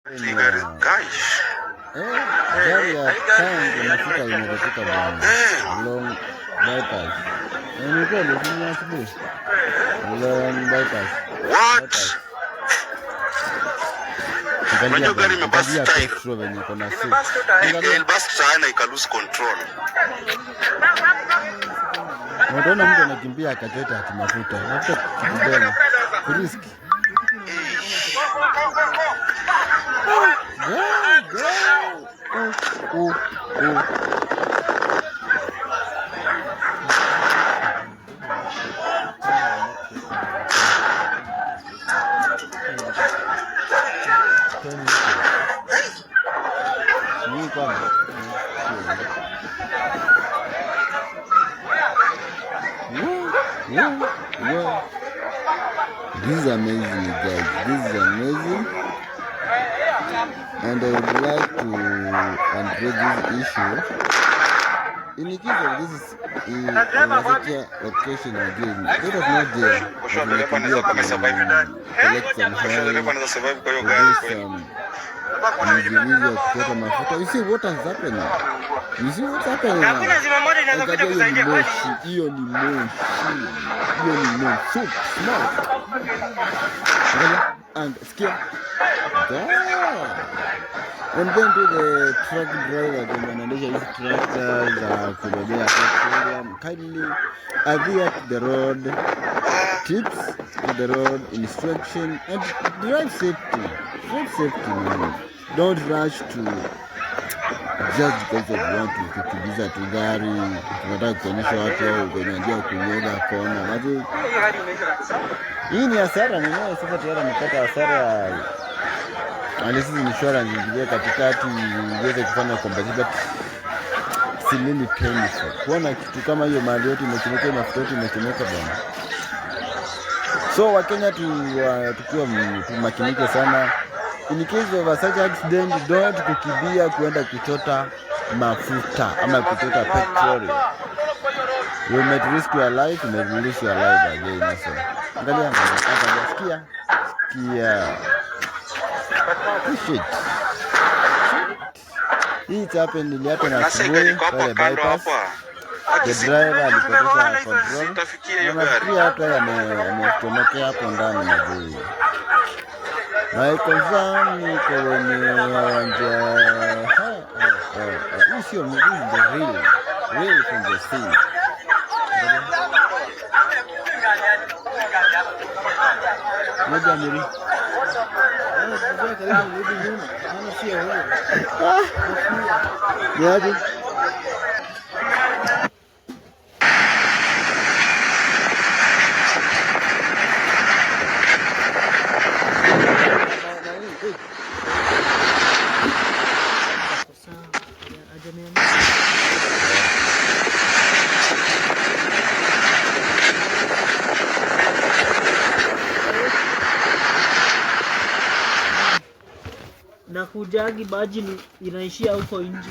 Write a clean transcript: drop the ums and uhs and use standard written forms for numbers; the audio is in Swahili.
Gari ya tangi mafuta imekatika bwana. Long bypass. Nilikuwa nimefanya asubuhi. Long bypass. What? Unajua gari imebust tire. Ilibust sana ika lose control. Unaona mtu anakimbia akateta ati mafuta. Mafuta kibeni. Kuriski. This is amazing, guys. This is amazing, and I would like to address this issue. In the case of this is location again, let us not there. Collect some mafuta. You see what has happened? You see what's happening now? Hiyo ni moshi. So smart. And scare. And then to the truck driver, the manager is tractors kubebea petroleum. Kindly adhere to the road tips, to the road instruction, and drive safety. Drive safety, man. Don't rush to just because of want to kukimbiza tu gari, tunataka kuonyesha watu au kunyanyia kunyega kona. Maji hii ni hasara mwenyewe. Sasa tayari amepata hasara. Unless insurance ingie katikati iweze kufanya compensation, but si really painful. Kuona kitu kama hiyo mali yote imechomeka, mafuta yote imechomeka bwana. So Wakenya tukiwa tumakinike sana. In case of a such accident, don't kukimbia kuenda kuchota mafuta ama kuchota petrol. You might risk your life, you might lose your life again. So angalia sikia. Shit. It happened niliacha na asubuhi pale bypass. The driver alipoteza control. Nafikiri hata ametomokea hapo ndani mjini. My concern ni kwenye uwanja. Hii sio mjini, the real from the scene. Moja miri. Yaani na kujagi baji inaishia huko nje.